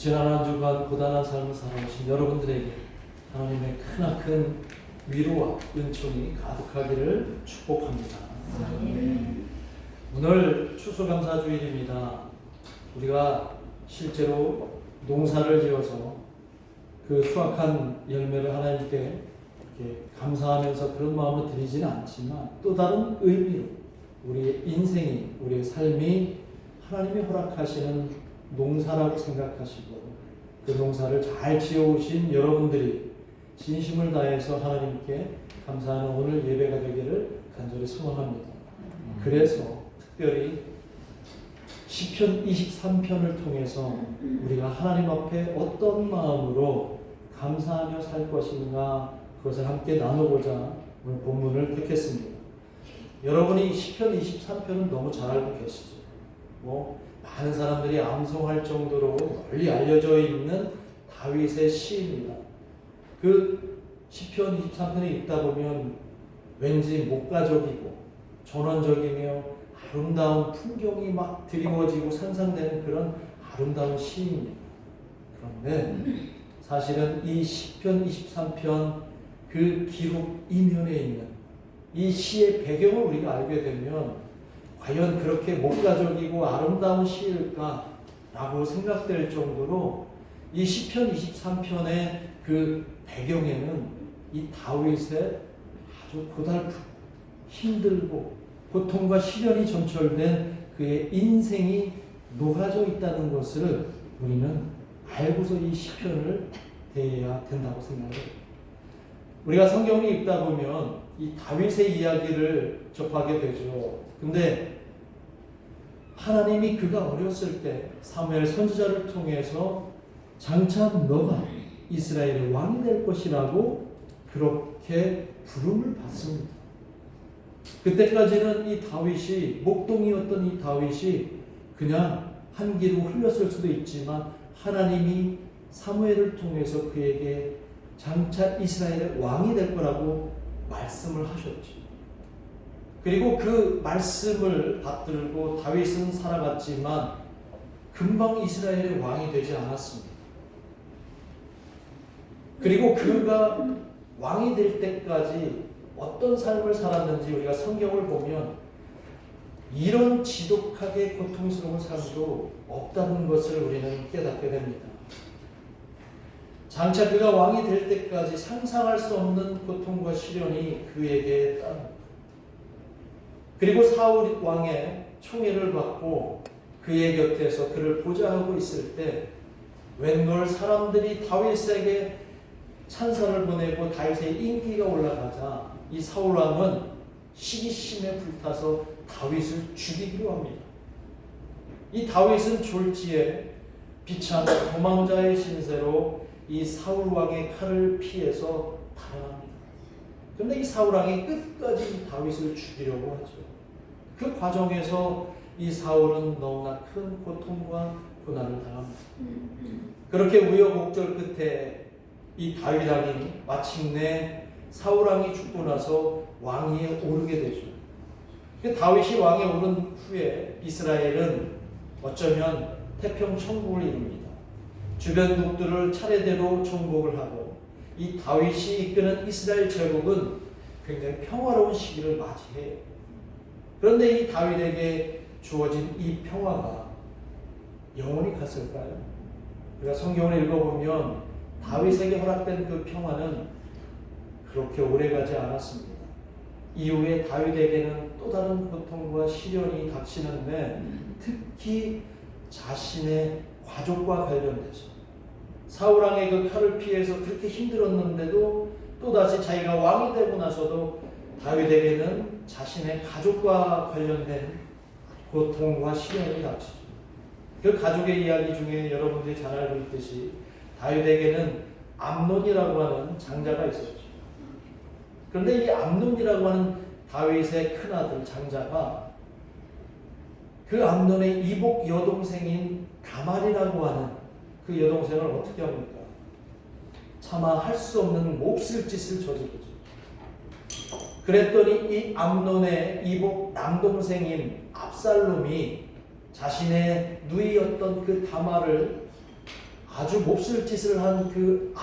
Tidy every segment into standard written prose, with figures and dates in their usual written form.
지난 한 주간 고단한 삶을 살아오신 여러분들에게 하나님의 크나큰 위로와 은총이 가득하기를 축복합니다. 오늘 추수감사주일입니다. 우리가 실제로 농사를 지어서 그 수확한 열매를 하나님께 이렇게 감사하면서 그런 마음으로 드리지는 않지만 또 다른 의미로 우리의 인생이, 우리의 삶이 하나님이 허락하시는 농사라고 생각하시고 그 농사를 잘 지어오신 여러분들이 진심을 다해서 하나님께 감사하는 오늘 예배가 되기를 간절히 소원합니다. 그래서 특별히 시편 23편을 통해서 우리가 하나님 앞에 어떤 마음으로 감사하며 살 것인가 그것을 함께 나누고자 오늘 본문을 택했습니다. 여러분이 시편 23편은 너무 잘 알고 계시죠. 많은 사람들이 암송할 정도로 널리 알려져 있는 다윗의 시입니다. 그 시편 23편을 읽다 보면 왠지 목가적이고 전원적이며 아름다운 풍경이 막 드리워지고 상상되는 그런 아름다운 시입니다. 그런데 사실은 이 시편 23편 그 기록 이면에 있는 이 시의 배경을 우리가 알게 되면 과연 그렇게 목가적이고 아름다운 시일까? 라고 생각될 정도로 이 시편 23편의 그 배경에는 이 다윗의 아주 고달프고 힘들고 고통과 시련이 점철된 그의 인생이 녹아져 있다는 것을 우리는 알고서 이 시편을 대해야 된다고 생각해요. 우리가 성경을 읽다 보면 이 다윗의 이야기를 접하게 되죠. 근데 하나님이 그가 어렸을 때 사무엘 선지자를 통해서 장차 너가 이스라엘의 왕이 될 것이라고 그렇게 부름을 받습니다. 그때까지는 이 다윗이 목동이었던 이 다윗이 그냥 한 귀로 흘렸을 수도 있지만 하나님이 사무엘을 통해서 그에게 장차 이스라엘의 왕이 될 거라고 말씀을 하셨죠. 그리고 그 말씀을 받들고 다윗은 살아갔지만 금방 이스라엘의 왕이 되지 않았습니다. 그리고 그가 왕이 될 때까지 어떤 삶을 살았는지 우리가 성경을 보면 이런 지독하게 고통스러운 삶도 없다는 것을 우리는 깨닫게 됩니다. 장차 그가 왕이 될 때까지 상상할 수 없는 고통과 시련이 그에게 따릅니다. 그리고 사울 왕의 총애를 받고 그의 곁에서 그를 보좌하고 있을 때 웬걸 사람들이 다윗에게 찬사를 보내고 다윗의 인기가 올라가자 이 사울 왕은 시기심에 불타서 다윗을 죽이기로 합니다. 이 다윗은 졸지에 비참 도망자의 신세로 이 사울 왕의 칼을 피해서 달아납니다. 그런데 이 사울 왕이 끝까지 다윗을 죽이려고 하죠. 그 과정에서 이 사울은 너무나 큰 고통과 고난을 당합니다. 그렇게 우여곡절 끝에 이 다윗 왕이 마침내 사울 왕이 죽고 나서 왕위에 오르게 되죠. 그 다윗이 왕에 오른 후에 이스라엘은 어쩌면 태평천국을 이룹니다. 주변국들을 차례대로 정복을 하고 이 다윗이 이끄는 이스라엘 제국은 굉장히 평화로운 시기를 맞이해요. 그런데 이 다윗에게 주어진 이 평화가 영원히 갔을까요? 우리가 성경을 읽어보면 다윗에게 허락된 그 평화는 그렇게 오래가지 않았습니다. 이후에 다윗에게는 또 다른 고통과 시련이 닥치는데 특히 자신의 가족과 관련돼서 사울 왕의 그 칼을 피해서 그렇게 힘들었는데도 또다시 자기가 왕이 되고 나서도 다윗에게는 자신의 가족과 관련된 고통과 시련이 닥치죠. 그 가족의 이야기 중에 여러분들이 잘 알고 있듯이 다윗에게는 암논이라고 하는 장자가 있었죠. 그런데 이 암논이라고 하는 다윗의 큰아들 장자가 그 암논의 이복 여동생인 다말이라고 하는 그 여동생을 어떻게 합니까? 차마 할 수 없는 몹쓸 짓을 저지르죠. 그랬더니 이 암논의 이복 남동생인 압살롬이 자신의 누이였던 그 다말을 아주 몹쓸 짓을 한 그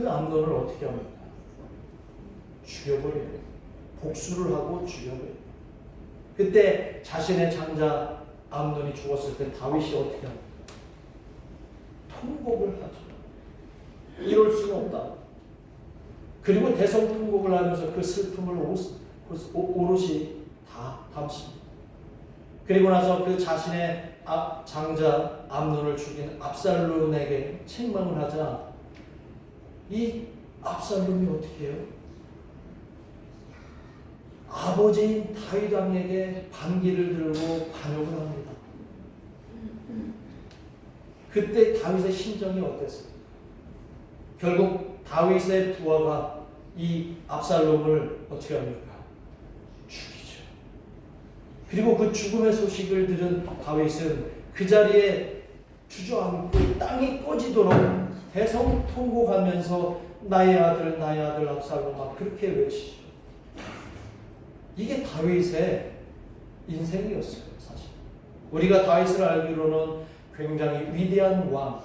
암논을 어떻게 합니까? 죽여버려요. 복수를 하고 죽여버려요. 그때 자신의 장자 암논이 죽었을 때 다윗이 어떻게 합니까? 통곡을 하죠. 이럴 수는 없다. 그리고 대성통곡을 하면서 그 슬픔을 오롯이 다 담습니다. 그리고 나서 그 자신의 장자 암논을 죽인 압살롬에게 책망을 하자 이 압살롬이 어떻게 해요? 아버지인 다윗 왕에게 반기를 들고 반역을 합니다. 그때 다윗의 심정이 어땠어요? 결국 다윗의 부하가 이 압살롬을 어떻게 합니까? 죽이죠. 그리고 그 죽음의 소식을 들은 다윗은 그 자리에 주저앉고 땅이 꺼지도록 대성통곡하면서 나의 아들 압살롬아 그렇게 외치죠. 이게 다윗의 인생이었어요. 사실 우리가 다윗을 알기로는 굉장히 위대한 왕,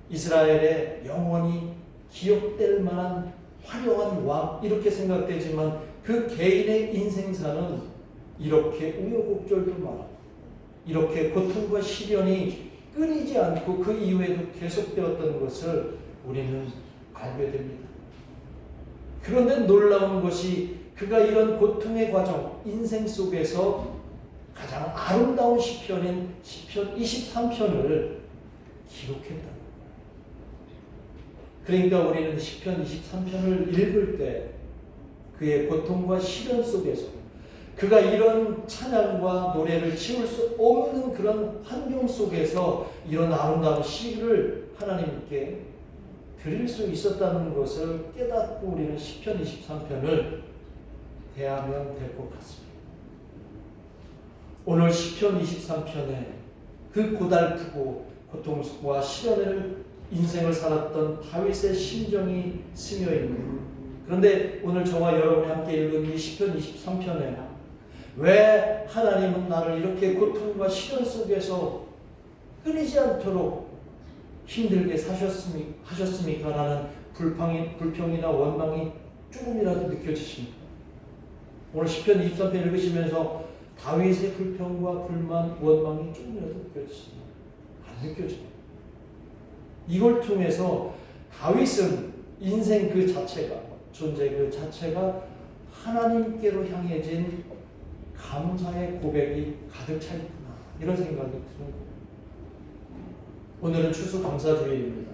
이스라엘의 영원히 기억될 만한 화려한 왕 이렇게 생각되지만 그 개인의 인생사는 이렇게 우여곡절도 많아 이렇게 고통과 시련이 끊이지 않고 그 이후에도 계속되었던 것을 우리는 알게 됩니다. 그런데 놀라운 것이 그가 이런 고통의 과정, 인생 속에서 가장 아름다운 시편인 시편 23편을 기록했다. 그러니까 우리는 시편 23편을 읽을 때 그의 고통과 시련 속에서 그가 이런 찬양과 노래를 지을 수 없는 그런 환경 속에서 이런 아름다운 시를 하나님께 드릴 수 있었다는 것을 깨닫고 우리는 시편 23편을 대하면 될 것 같습니다. 오늘 시편 23편에 그 고달프고 고통과 시련을 인생을 살았던 다윗의 심정이 스며 있는 그런데 오늘 저와 여러분이 함께 읽은 이 시편 23편에 왜 하나님은 나를 이렇게 고통과 시련 속에서 끊이지 않도록 힘들게 하셨습니까? 라는 불평이나 원망이 조금이라도 느껴지십니까? 오늘 시편 23편 읽으시면서 다윗의 불평과 불만, 원망이 조금이라도 느껴지십니까? 안 느껴져요. 이걸 통해서 다윗은 인생 그 자체가, 존재 그 자체가 하나님께로 향해진 감사의 고백이 가득 차 있구나 이런 생각이 드는 거예요. 오늘은 추수감사주일입니다.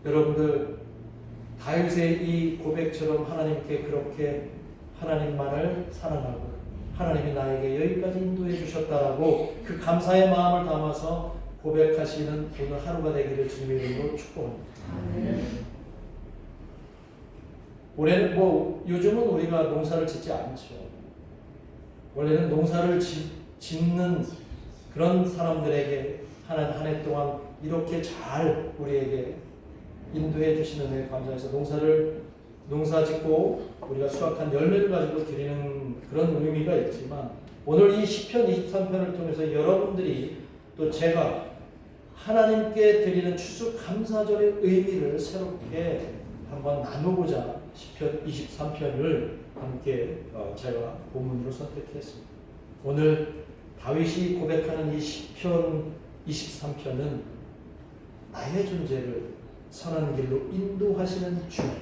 여러분들 다윗의 이 고백처럼 하나님께 그렇게 하나님만을 사랑하고 하나님이 나에게 여기까지 인도해 주셨다라고 그 감사의 마음을 담아서 고백하시는 오늘 하루가 되기를 주님의 이름으로 축복합니다. 올해는 요즘은 우리가 농사를 짓지 않죠. 원래는 농사를 짓는 그런 사람들에게 한 해 동안 이렇게 잘 우리에게 인도해 주시는 데 감사해서 농사 짓고 우리가 수확한 열매를 가지고 드리는 그런 의미가 있지만 오늘 이 시편 23편을 통해서 여러분들이 또 제가 하나님께 드리는 추수감사절의 의미를 새롭게 한번 나누고자 시편 23편을 함께 제가 본문으로 선택했습니다. 오늘 다윗이 고백하는 이 시편 23편은 나의 존재를 선한 길로 인도하시는 주님,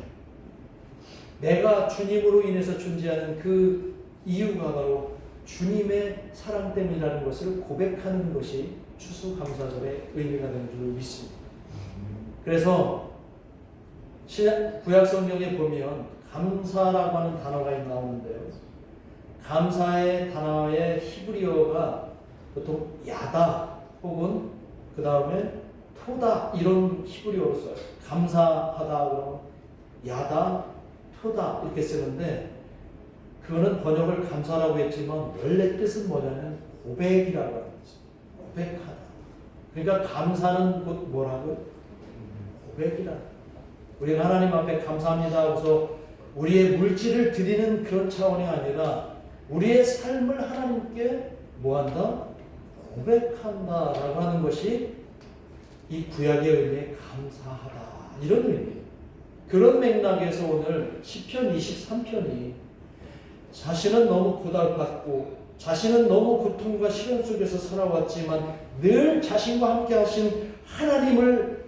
내가 주님으로 인해서 존재하는 그 이유가 바로 주님의 사랑 때문이라는 것을 고백하는 것이 추수감사절의 의미가 되는 줄 믿습니다. 그래서 구약성경에 보면 감사라고 하는 단어가 나오는데요. 감사의 단어의 히브리어가 보통 야다 혹은 그 다음에 토다 이런 히브리어로 써요. 감사하다 그러면 야다, 토다 이렇게 쓰는데 그거는 번역을 감사라고 했지만 원래 뜻은 뭐냐면 고백이라고 하는 거죠. 고백하다. 그러니까 감사는 곧 뭐라고요? 고백이다. 우리가 하나님 앞에 감사합니다 하고서 우리의 물질을 드리는 그런 차원이 아니라 우리의 삶을 하나님께 뭐한다? 고백한다라고 하는 것이 이 구약의 의미에 감사하다, 이런 의미예요. 그런 맥락에서 오늘 시편 23편이 자신은 너무 고달팠고 자신은 너무 고통과 시련 속에서 살아왔지만 늘 자신과 함께 하신 하나님을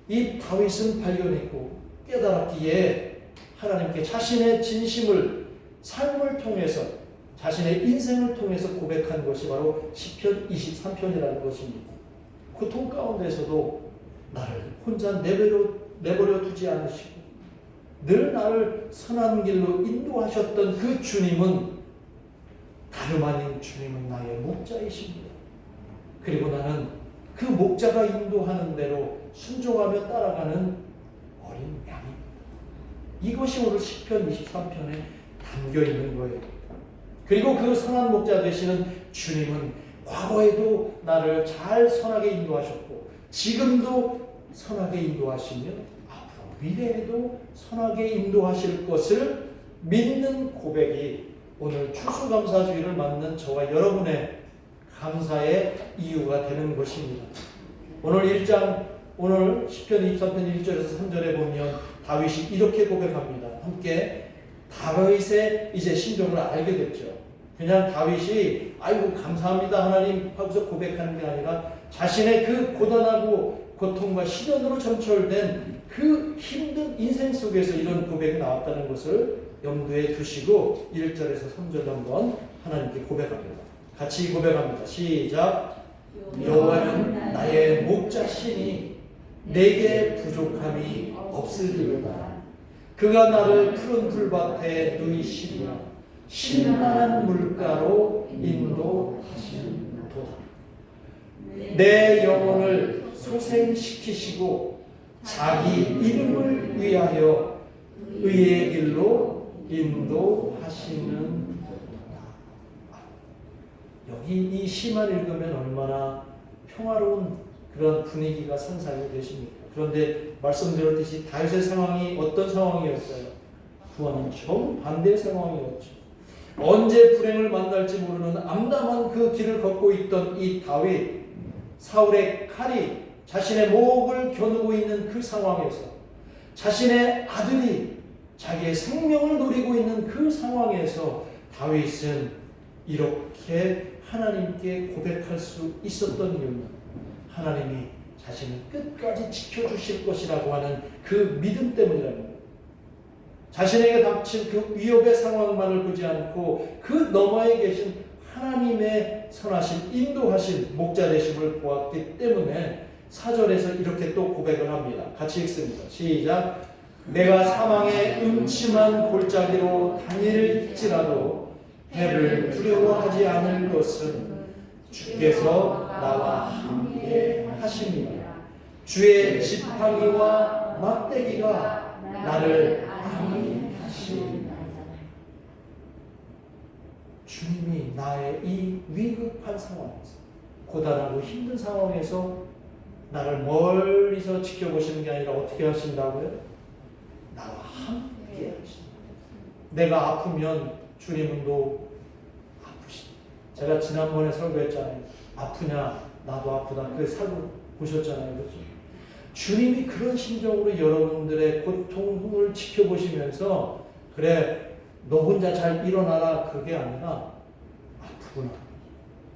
이 다윗은 발견했고 깨달았기에 하나님께 자신의 진심을 삶을 통해서 자신의 인생을 통해서 고백한 것이 바로 시편 23편이라는 것입니다. 고통 가운데서도 나를 혼자 내버려 두지 않으시고 늘 나를 선한 길로 인도하셨던 그 주님은 다름 아닌 주님은 나의 목자이십니다. 그리고 나는 그 목자가 인도하는 대로 순종하며 따라가는 어린 양입니다. 이것이 오늘 시편 23편에 담겨 있는 거예요. 그리고 그 선한 목자 되시는 주님은 과거에도 나를 잘 선하게 인도하셨고 지금도 선하게 인도하시며 앞으로 미래에도 선하게 인도하실 것을 믿는 고백이 오늘 추수감사주의를 맞는 저와 여러분의 감사의 이유가 되는 것입니다. 오늘 1장, 오늘 시편 23편 1절에서 3절에 보면 다윗이 이렇게 고백합니다. 함께 다윗의 이제 심정을 알게 됐죠. 그냥 다윗이 아이고 감사합니다 하나님 하고서 고백하는 게 아니라 자신의 그 고단하고 고통과 시련으로 점철된 그 힘든 인생 속에서 이런 고백이 나왔다는 것을 염두에 두시고 1절에서 3절 한번 하나님께 고백합니다. 같이 고백합니다. 시작. 여호와는 나의 목자시니 내게 부족함이 없으리로다. 그가 나를 푸른 풀밭에 누이시리라. 신랄한 물가로 인도하시도다. 내 영혼을 소생시키시고 자기 이름을 위하여 의의 길로 인도하시는 여기 이 시만 읽으면 얼마나 평화로운 그런 분위기가 상상이 되십니까? 그런데 말씀드렸듯이 다윗의 상황이 어떤 상황이었어요? 그와는 정반대의 상황이었죠. 언제 불행을 만날지 모르는 암담한 그 길을 걷고 있던 이 다윗, 사울의 칼이 자신의 목을 겨누고 있는 그 상황에서 자신의 아들이 자기의 생명을 노리고 있는 그 상황에서 다윗은 이렇게 하나님께 고백할 수 있었던 이유는 하나님이 자신을 끝까지 지켜주실 것이라고 하는 그 믿음 때문이라는 거예요. 자신에게 닥친 그 위협의 상황만을 보지 않고 그 너머에 계신 하나님의 선하신 인도하신 목자 되심을 보았기 때문에 4절에서 이렇게 또 고백을 합니다. 같이 읽습니다. 시작. 내가 사망의 음침한 골짜기로 다닐지라도 해를 두려워하지 않을 것은 주께서 나와 함께 하심이라. 주의 지팡이와 막대기가 나를 안위하시리라. 주님이 나의 이 위급한 상황에서 고단하고 힘든 상황에서 나를 멀리서 지켜보시는 게 아니라 어떻게 하신다고요? 나와 함께 하신다. 내가 아프면 주님은 또 아프시다. 제가 지난번에 설교했잖아요. 아프냐? 나도 아프다. 그 사고 보셨잖아요. 그렇죠? 주님이 그런 심정으로 여러분들의 고통을 지켜보시면서 그래 너 혼자 잘 일어나라 그게 아니라 아프구나.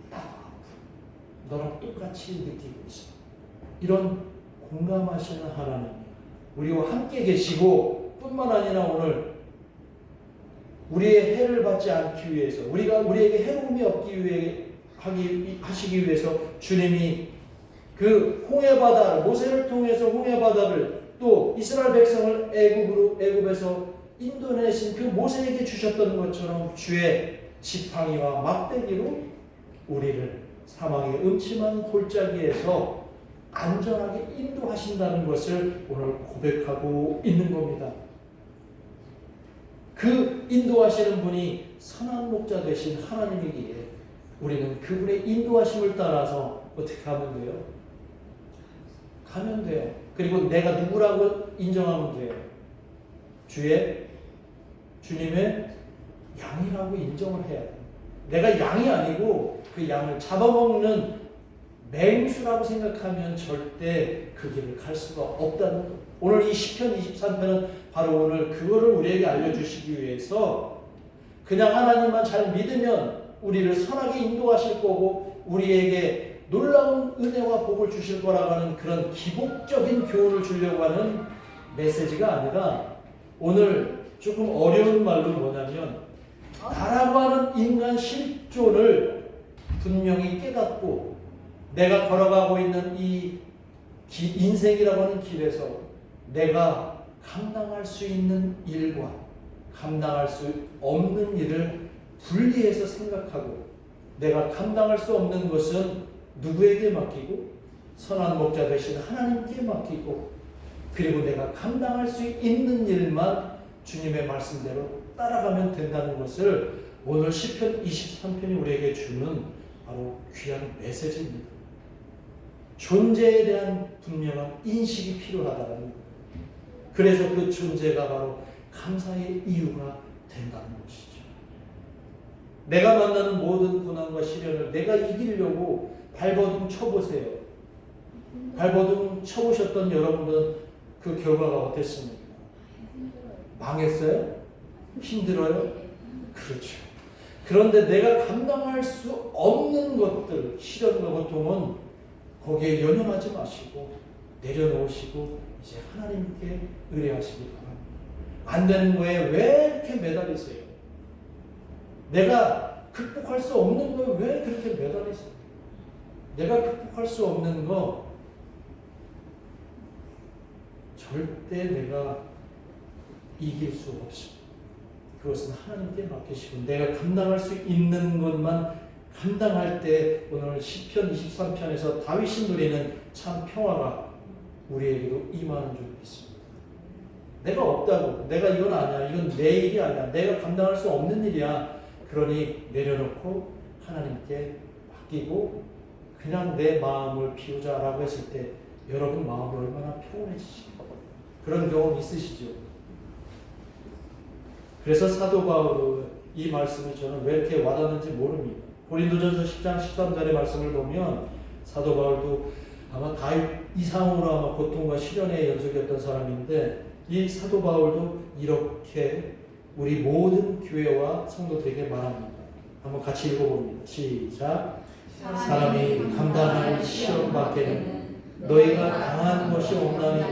나도 아프. 너랑 똑같이 느끼고 있어. 이런 공감하시는 하나님 우리와 함께 계시고 뿐만 아니라 오늘 우리의 해를 받지 않기 위해서 우리에게 해로움이 없기 위해 하시기 위해서 주님이 그 홍해바다를 모세를 통해서 홍해바다를 또 이스라엘 백성을 애굽에서 인도내신 그 모세에게 주셨던 것처럼 주의 지팡이와 막대기로 우리를 사망의 음침한 골짜기에서 안전하게 인도하신다는 것을 오늘 고백하고 있는 겁니다. 그 인도하시는 분이 선한 목자 되신 하나님이기에 우리는 그분의 인도하심을 따라서 어떻게 하면 돼요? 가면 돼요. 그리고 내가 누구라고 인정하면 돼요? 주님의 양이라고 인정을 해야 돼요. 내가 양이 아니고 그 양을 잡아먹는 맹수라고 생각하면 절대 그 길을 갈 수가 없다는 것. 오늘 이 시편 23편은 바로 오늘 그거를 우리에게 알려주시기 위해서 그냥 하나님만 잘 믿으면 우리를 선하게 인도하실 거고 우리에게 놀라운 은혜와 복을 주실 거라고 하는 그런 기복적인 교훈을 주려고 하는 메시지가 아니라 오늘 조금 어려운 말로 뭐냐면 나라고 하는 인간 실존을 분명히 깨닫고 내가 걸어가고 있는 이 인생이라고 하는 길에서 내가 감당할 수 있는 일과 감당할 수 없는 일을 분리해서 생각하고 내가 감당할 수 없는 것은 누구에게 맡기고 선한 목자 되신 하나님께 맡기고 그리고 내가 감당할 수 있는 일만 주님의 말씀대로 따라가면 된다는 것을 오늘 시편 23편이 우리에게 주는 바로 귀한 메시지입니다. 존재에 대한 분명한 인식이 필요하다는 거예요. 그래서 그 존재가 바로 감사의 이유가 된다는 것이죠. 내가 만나는 모든 고난과 시련을 내가 이기려고 발버둥 쳐보세요. 발버둥 쳐보셨던 여러분은 그 결과가 어땠습니까? 망했어요? 힘들어요? 그렇죠. 그런데 내가 감당할 수 없는 것들, 시련과 고통은 거기에 연연하지 마시고 내려놓으시고 이제 하나님께 의뢰하시기 바랍니다. 안 되는 거에 왜 이렇게 매달리세요? 내가 극복할 수 없는 거에 왜 그렇게 매달리세요? 내가 극복할 수 없는 거 절대 내가 이길 수 없습니다. 그것은 하나님께 맡기시고 내가 감당할 수 있는 것만 감당할 때 오늘 시편 23편에서 다윗이 누리는 참 평화가 우리에게도 임하는 줄 믿습니다. 내가 없다고, 내가 이건 아니야, 이건 내 일이 아니야, 내가 감당할 수 없는 일이야. 그러니 내려놓고 하나님께 맡기고 그냥 내 마음을 비우자라고 했을 때 여러분 마음이 얼마나 평온해지시죠? 그런 경험 있으시죠? 그래서 사도 바울의 이 말씀이 저는 왜 이렇게 와닿는지 모릅니다. 고린도전서 10장 13절의 말씀을 보면 사도 바울도 아마 다윗 이상으로 아마 고통과 시련의 연속이었던 사람인데 이 사도 바울도 이렇게 우리 모든 교회와 성도들에게 말합니다. 한번 같이 읽어봅니다. 시작. 사람이 감당할 시험 밖에는 너희가 당한 것이 없나니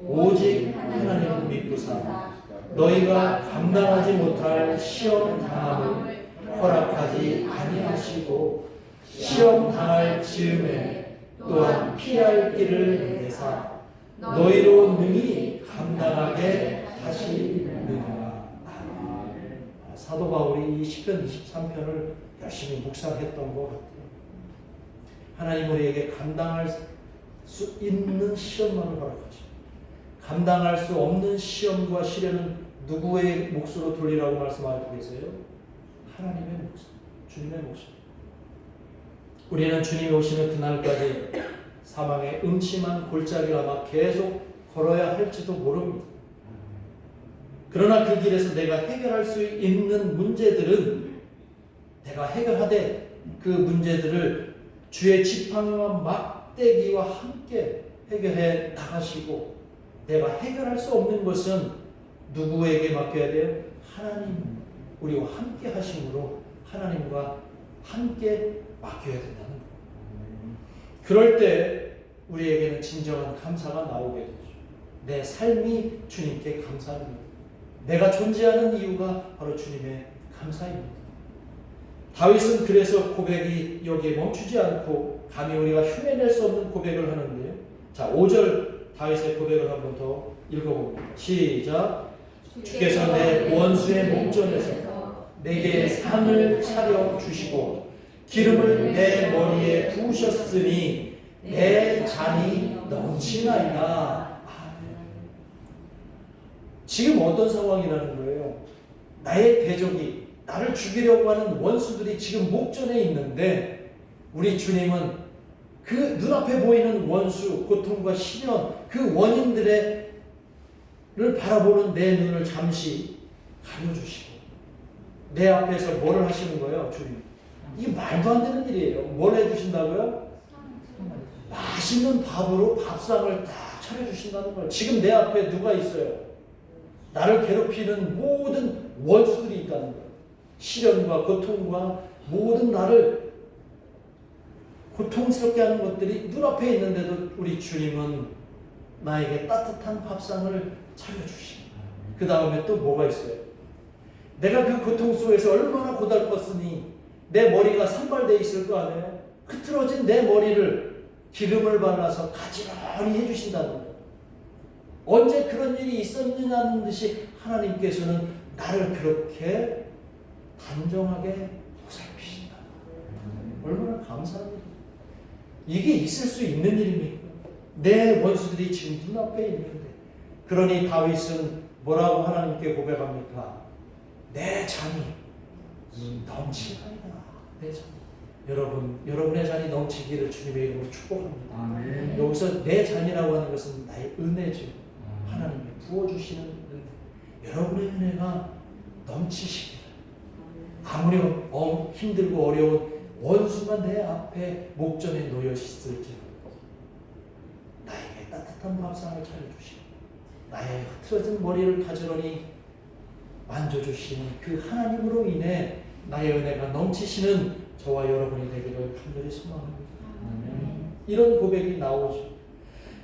오직 하나님을 믿고사 너희가 감당하지 못할 시험 당함을 허락하지 아니하시고 시험 당할 즈음에 또한 피할 길을 내사 너희로 능히 감당하게 하시느니라. 사도 바울이 이 시편 23편을 열심히 묵상했던 것 같아요. 하나님 우리에게 감당할 수 있는 시험만을 허락하시고 감당할 수 없는 시험과 시련은 누구의 몫으로 돌리라고 말씀하고 계세요? 하나님의 몫, 주님의 몫입니다. 우리는 주님이 오시는 그날까지 사망의 음침한 골짜기를 아마 계속 걸어야 할지도 모릅니다. 그러나 그 길에서 내가 해결할 수 있는 문제들은 내가 해결하되 그 문제들을 주의 지팡이와 막대기와 함께 해결해 나가시고 내가 해결할 수 없는 것은 누구에게 맡겨야 돼요? 하나님 우리와 함께 하심으로 하나님과 함께 맡겨야 된다는 거예요. 그럴 때 우리에게는 진정한 감사가 나오게 되죠. 내 삶이 주님께 감사합니다. 내가 존재하는 이유가 바로 주님의 감사입니다. 다윗은 그래서 고백이 여기에 멈추지 않고 감히 우리가 흉내낼 수 없는 고백을 하는데요. 자, 5절 다윗의 고백을 한 번 더 읽어봅니다. 시작. 주께서 내 원수의 목전에서 내게 상을 차려 주시고 기름을 내 머리에 부으셨으니 내 잔이 넘치나이다. 지금 어떤 상황이라는 거예요? 나의 대적이 나를 죽이려고 하는 원수들이 지금 목전에 있는데 우리 주님은 그 눈앞에 보이는 원수, 고통과 시련, 그 원인들을 바라보는 내 눈을 잠시 가려주시고 내 앞에서 뭐를 하시는 거예요? 주님. 이게 말도 안 되는 일이에요. 뭘 해주신다고요? 맛있는 밥으로 밥상을 딱 차려주신다는 거예요. 지금 내 앞에 누가 있어요? 나를 괴롭히는 모든 원수들이 있다는 거예요. 시련과 고통과 모든 나를 고통스럽게 하는 것들이 눈앞에 있는데도 우리 주님은 나에게 따뜻한 밥상을 차려주십니다. 그 다음에 또 뭐가 있어요? 내가 그 고통 속에서 얼마나 고달팠으니 내 머리가 산발되어 있을 거 아니에요? 흐트러진 내 머리를 기름을 발라서 가지런히 해주신다는 거예요. 언제 그런 일이 있었느냐는 듯이 하나님께서는 나를 그렇게 단정하게 보살피신다. 얼마나 감사한 일입니까? 이게 있을 수 있는 일입니까? 내 원수들이 지금 눈앞에 있는데. 그러니 다윗은 뭐라고 하나님께 고백합니까? 내 잔이 넘치나이다. 내 잔. 여러분의 잔이 넘치기를 주님의 이름으로 축복합니다. 아멘. 여기서 내 잔이라고 하는 것은 나의 은혜죠. 하나님이 부어주시는 은혜. 여러분의 은혜가 넘치시기를. 아무리 힘들고 어려운 원수가 내 앞에 목전에 놓여 있을지라도 나에게 따뜻한 밥상을 차려주시고 나의 흐트러진 머리를 가지런히 만져주시는 그 하나님으로 인해 나의 은혜가 넘치시는 저와 여러분이 되기를 간절히 소망합니다. 이런 고백이 나오죠.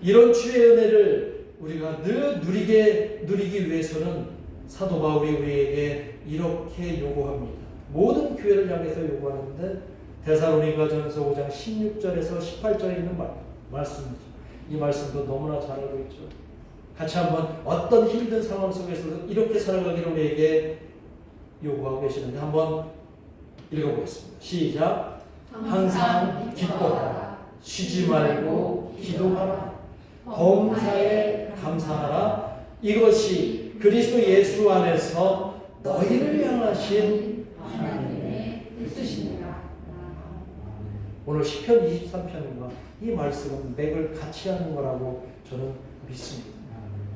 이런 주의 은혜를 우리가 늘 누리기 위해서는 사도 바울이 우리에게 이렇게 요구합니다. 모든 교회를 향해서 요구하는데 데살로니가전서 5장 16절에서 18절에 있는 말씀이죠. 이 말씀도 너무나 잘 알고 있죠. 같이 한번 어떤 힘든 상황 속에서도 이렇게 살아가기를 우리에게 요구하고 계시는데 한번 읽어보겠습니다. 시작. 항상 기뻐하라. 쉬지 말고 기도하라. 범사에 감사하라. 이것이 그리스도 예수 안에서 너희를 향하신 하나님의 뜻이니라. 오늘 시편 23편과 이 말씀은 맥을 같이 하는 거라고 저는 믿습니다.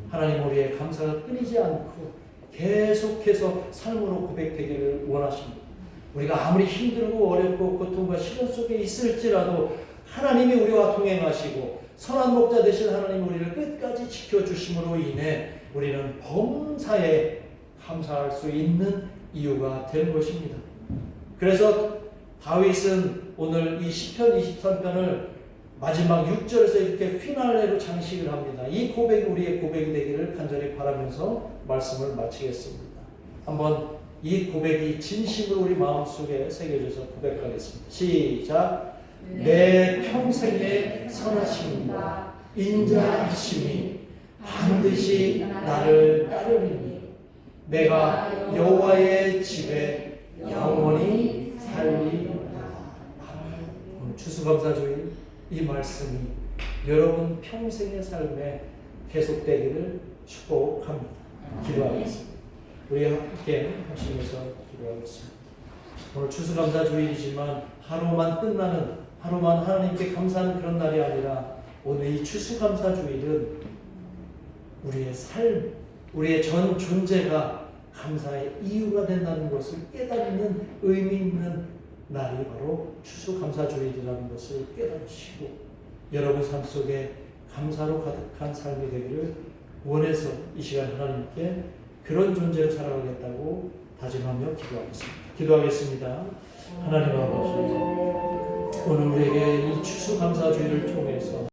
하나님 우리의 감사가 끊이지 않고 계속해서 삶으로 고백되기를 원하십니다. 우리가 아무리 힘들고 어렵고 고통과 시련 속에 있을지라도 하나님이 우리와 동행하시고 선한 목자 되신 하나님 우리를 끝까지 지켜주심으로 인해 우리는 범사에 감사할 수 있는 이유가 된 것입니다. 그래서 다윗은 오늘 이 시편 23편을 마지막 6절에서 이렇게 피날레로 장식을 합니다. 이 고백이 우리의 고백이 되기를 간절히 바라면서 말씀을 마치겠습니다. 한번 이 고백이 진심으로 우리 마음속에 새겨져서 고백하겠습니다. 시작. 내 평생의 선하심과 인자하심이 반드시 나를 따르리니 내가 여호와의 집에 영원히 살리로다. 추수감사주일 이 말씀이 여러분 평생의 삶에 계속되기를 축복합니다. 기도하겠습니다. 우리 함께 하시면서 기도하겠습니다. 오늘 추수감사주일이지만 하루만 하나님께 감사하는 그런 날이 아니라 오늘 이 추수감사주일은 우리의 삶, 우리의 전 존재가 감사의 이유가 된다는 것을 깨닫는 의미 있는 날이 바로 추수감사주일이라는 것을 깨닫으시고 여러분 삶 속에 감사로 가득한 삶이 되기를 원해서 이 시간 하나님께 그런 존재로 살아가겠다고 다짐하며 기도하겠습니다. 하나님 아버지, 오늘 우리에게 이 추수감사주일을 통해서